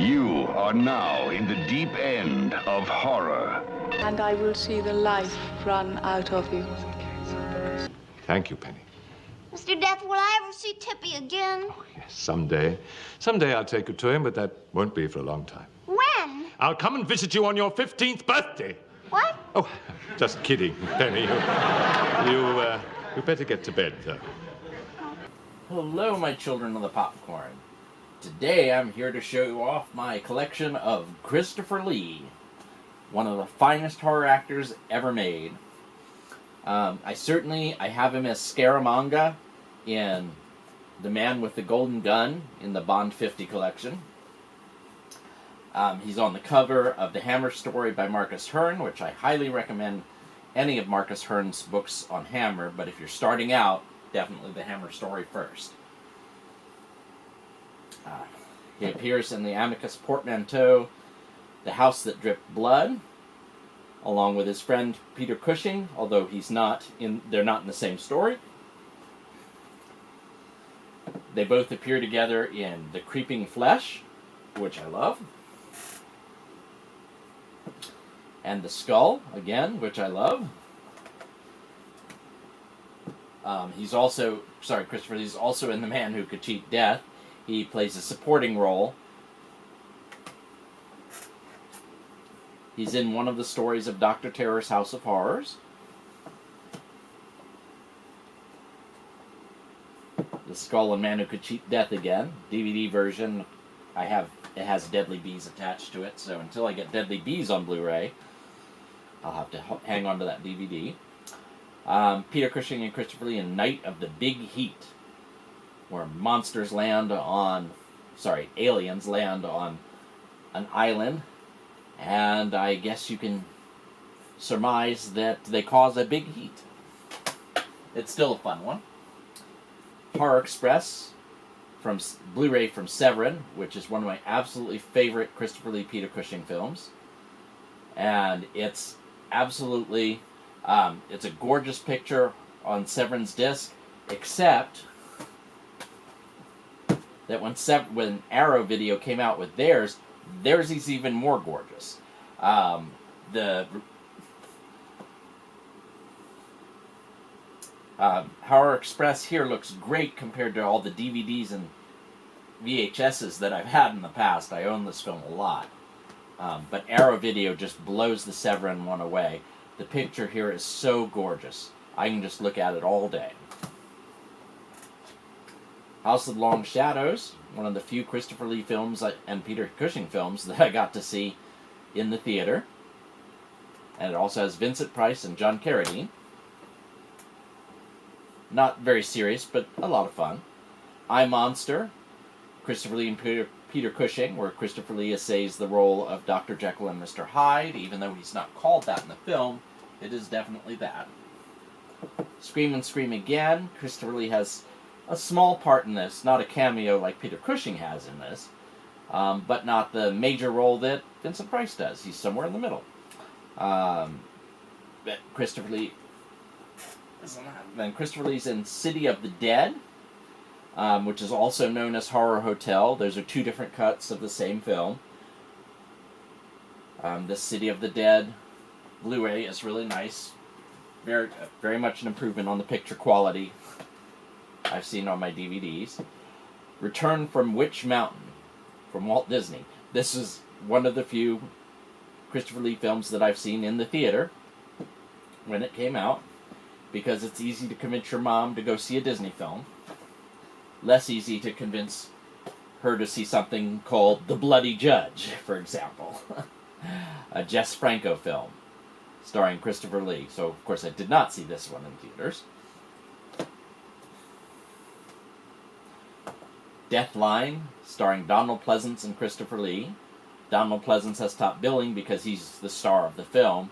You are now in the deep end of horror. And I will see the life run out of you. Thank you, Penny. Mr. Death, will I ever see Tippy again? Oh, yes, someday. Someday I'll take you to him, but that won't be for a long time. When? I'll come and visit you on your 15th birthday. What? Oh, just kidding, Penny. You better get to bed, though. Hello, my children of the popcorn. Today I'm here to show you off my collection of Christopher Lee, one of the finest horror actors ever made. I have him as Scaramanga in The Man with the Golden Gun in the Bond 50 collection. He's on the cover of The Hammer Story by Marcus Hearn, which I highly recommend any of Marcus Hearn's books on Hammer, but if you're starting out, definitely The Hammer Story first. He appears in the Amicus portmanteau, The House That Dripped Blood, along with his friend Peter Cushing, although they're not in the same story. They both appear together in The Creeping Flesh, which I love, and The Skull, again, which I love. Christopher Lee's also in The Man Who Could Cheat Death. He plays a supporting role. He's in one of the stories of Dr. Terror's House of Horrors. The Skull and Man Who Could Cheat Death again. DVD version, it has Deadly Bees attached to it, so until I get Deadly Bees on Blu-ray, I'll have to hang on to that DVD. Peter Cushing and Christopher Lee in Night of the Big Heat, where aliens land on an island, and I guess you can surmise that they cause a big heat. It's still a fun one. Horror Express, from Blu-ray from Severin, which is one of my absolutely favorite Christopher Lee Peter Cushing films. And it's absolutely, it's a gorgeous picture on Severin's disc, except that when Arrow Video came out with theirs is even more gorgeous. The Horror Express here looks great compared to all the DVDs and VHSs that I've had in the past. I own this film a lot. But Arrow Video just blows the Severin one away. The picture here is so gorgeous. I can just look at it all day. House of Long Shadows, one of the few Christopher Lee films and Peter Cushing films that I got to see in the theater. And it also has Vincent Price and John Carradine. Not very serious, but a lot of fun. I, Monster, Christopher Lee and Peter Cushing, where Christopher Lee essays the role of Dr. Jekyll and Mr. Hyde. Even though he's not called that in the film, it is definitely that. Scream and Scream Again, Christopher Lee has a small part in this, not a cameo like Peter Cushing has in this, but not the major role that Vincent Price does. He's somewhere in the middle. Christopher Lee's in City of the Dead, which is also known as Horror Hotel. Those are two different cuts of the same film. The City of the Dead Blu-ray is really nice. Very, very much an improvement on the picture quality I've seen on my DVDs. Return from Witch Mountain, from Walt Disney. This is one of the few Christopher Lee films that I've seen in the theater when it came out, because it's easy to convince your mom to go see a Disney film. Less easy to convince her to see something called The Bloody Judge, for example. A Jess Franco film starring Christopher Lee. So, of course, I did not see this one in theaters. Deathline, starring Donald Pleasance and Christopher Lee. Donald Pleasance has top billing because he's the star of the film.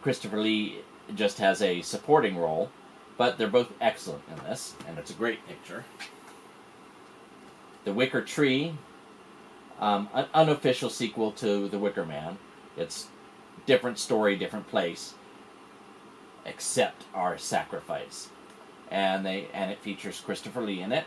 Christopher Lee just has a supporting role, but they're both excellent in this, and it's a great picture. The Wicker Tree, an unofficial sequel to The Wicker Man. It's different story, different place. Accept Our Sacrifice. And it features Christopher Lee in it.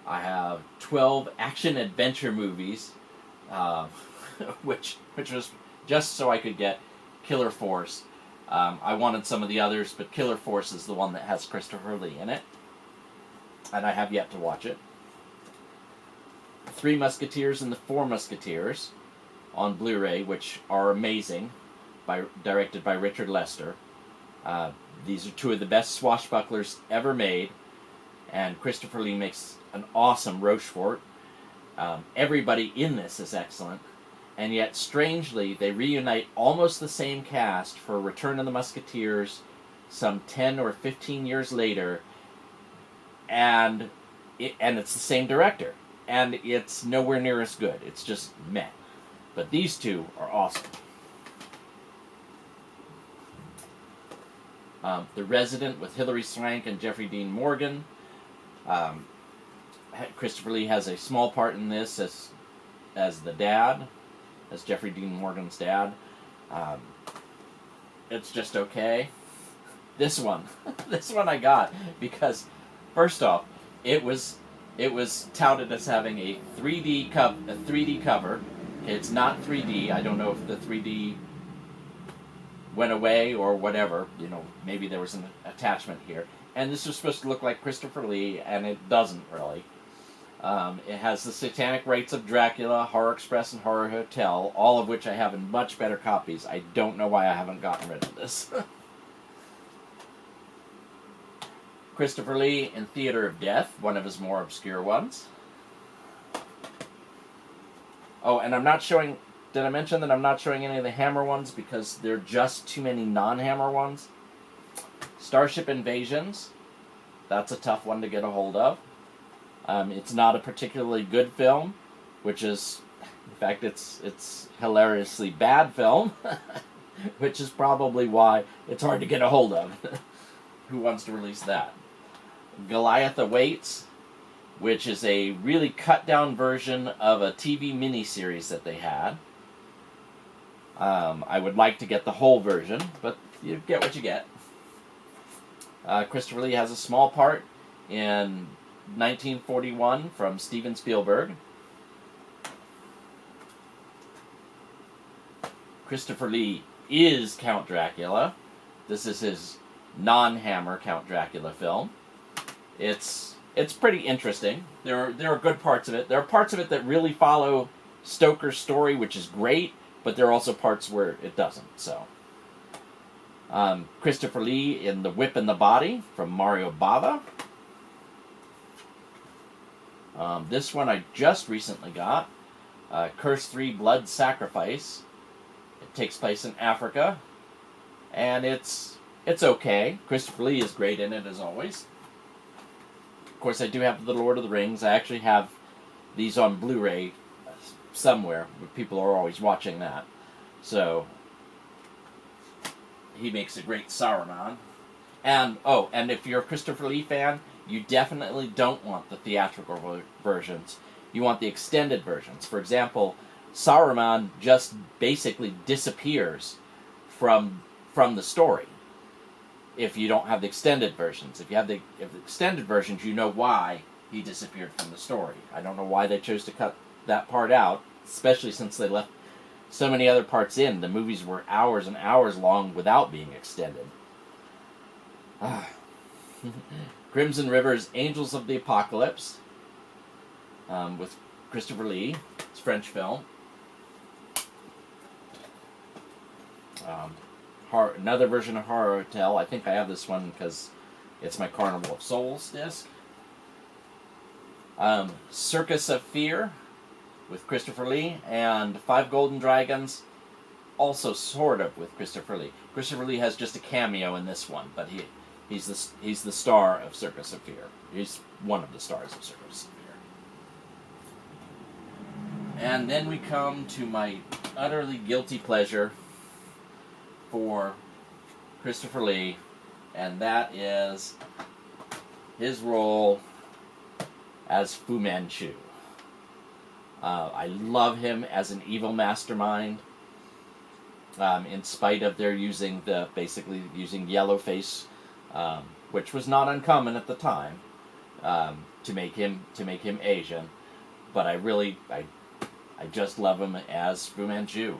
I have 12 action-adventure movies, which was just so I could get Killer Force. I wanted some of the others, but Killer Force is the one that has Christopher Lee in it, and I have yet to watch it. Three Musketeers and the Four Musketeers on Blu-ray, which are amazing, directed by Richard Lester. These are two of the best swashbucklers ever made, and Christopher Lee makes an awesome Rochefort. Everybody in this is excellent, and yet, strangely, they reunite almost the same cast for Return of the Musketeers some 10 or 15 years later, and it's the same director, and it's nowhere near as good. It's just meh. But these two are awesome. The Resident with Hilary Swank and Jeffrey Dean Morgan. Christopher Lee has a small part in this as the dad, as Jeffrey Dean Morgan's dad. It's just okay. This one I got because, first off, it was touted as having a 3D cover. It's not 3D. I don't know if the 3D went away or whatever. Maybe there was an attachment here. And this was supposed to look like Christopher Lee, and it doesn't really. It has the Satanic Rites of Dracula, Horror Express, and Horror Hotel, all of which I have in much better copies. I don't know why I haven't gotten rid of this. Christopher Lee in Theater of Death, one of his more obscure ones. Oh, and I'm not showing... Did I mention that I'm not showing any of the Hammer ones because there are just too many non-Hammer ones? Starship Invasions. That's a tough one to get a hold of. It's not a particularly good film, which is... In fact, it's hilariously bad film, which is probably why it's hard to get a hold of. Who wants to release that? Goliath Awaits, which is a really cut-down version of a TV miniseries that they had. I would like to get the whole version, but you get what you get. Christopher Lee has a small part in 1941 from Steven Spielberg. Christopher Lee is Count Dracula. This is his non-Hammer Count Dracula film. It's pretty interesting. There are good parts of it. There are parts of it that really follow Stoker's story, which is great, but there are also parts where it doesn't. So, Christopher Lee in The Whip and the Body from Mario Bava. This one I just recently got. Curse 3 Blood Sacrifice. It takes place in Africa, and it's okay. Christopher Lee is great in it, as always. Of course, I do have The Lord of the Rings. I actually have these on Blu-ray somewhere, but people are always watching that. So, he makes a great Saruman. And if you're a Christopher Lee fan, you definitely don't want the theatrical versions. You want the extended versions. For example, Saruman just basically disappears from the story if you don't have the extended versions. If you have the extended versions, you know why he disappeared from the story. I don't know why they chose to cut that part out, especially since they left so many other parts in. The movies were hours and hours long without being extended. Crimson River's Angels of the Apocalypse with Christopher Lee. It's a French film. Another version of Horror Hotel. I think I have this one because it's my Carnival of Souls disc. Circus of Fear with Christopher Lee, and Five Golden Dragons, also sort of with Christopher Lee. Christopher Lee has just a cameo in this one, but he's the star of Circus of Fear. He's one of the stars of Circus of Fear. And then we come to my utterly guilty pleasure for Christopher Lee, and that is his role as Fu Manchu. I love him as an evil mastermind. In spite of their basically using yellow face, which was not uncommon at the time. to make him Asian. But I just love him as Fu Manchu.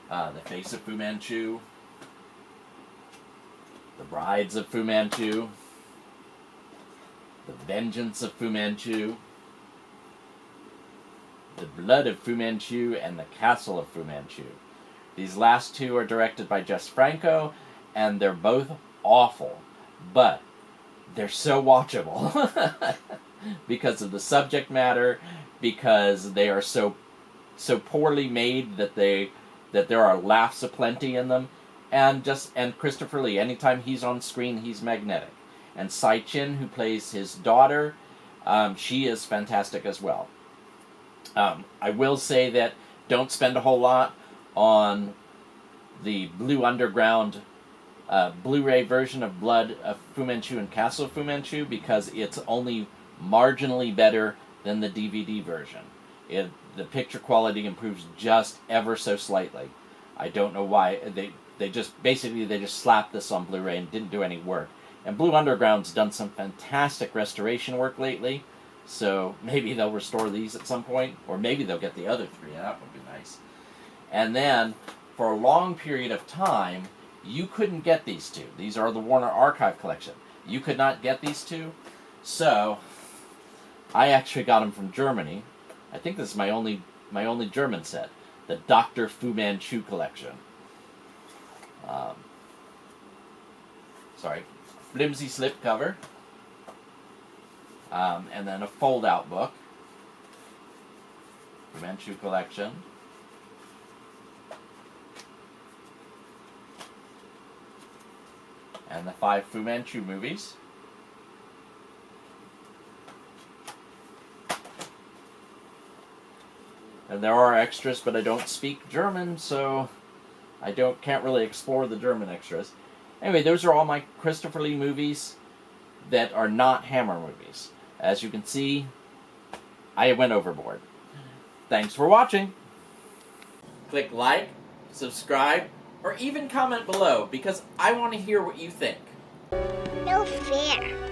The Face of Fu Manchu, The Brides of Fu Manchu, The Vengeance of Fu Manchu, The Blood of Fu Manchu, and The Castle of Fu Manchu. These last two are directed by Jess Franco, and they're both awful, but they're so watchable because of the subject matter, because they are so poorly made that there are laughs aplenty in them, and Christopher Lee, anytime he's on screen, he's magnetic. And Sai Chin, who plays his daughter, she is fantastic as well. I will say that don't spend a whole lot on the Blue Underground Blu-ray version of Blood of Fu Manchu and Castle of Fu Manchu, because it's only marginally better than the DVD version. The picture quality improves just ever so slightly. I don't know why. They just slapped this on Blu-ray and didn't do any work. And Blue Underground's done some fantastic restoration work lately, so maybe they'll restore these at some point, or maybe they'll get the other three. That would be nice. And then, for a long period of time, you couldn't get these two. These are the Warner Archive Collection. You could not get these two, so I actually got them from Germany. I think this is my only German set, the Dr. Fu Manchu collection. Flimsy slipcover, and then a fold-out book, Fu Manchu collection. And the 5 Fu Manchu movies. And there are extras, but I don't speak German, so I can't really explore the German extras. Anyway, those are all my Christopher Lee movies that are not Hammer movies. As you can see, I went overboard. Thanks for watching. Click like, subscribe, or even comment below, because I want to hear what you think. No fair.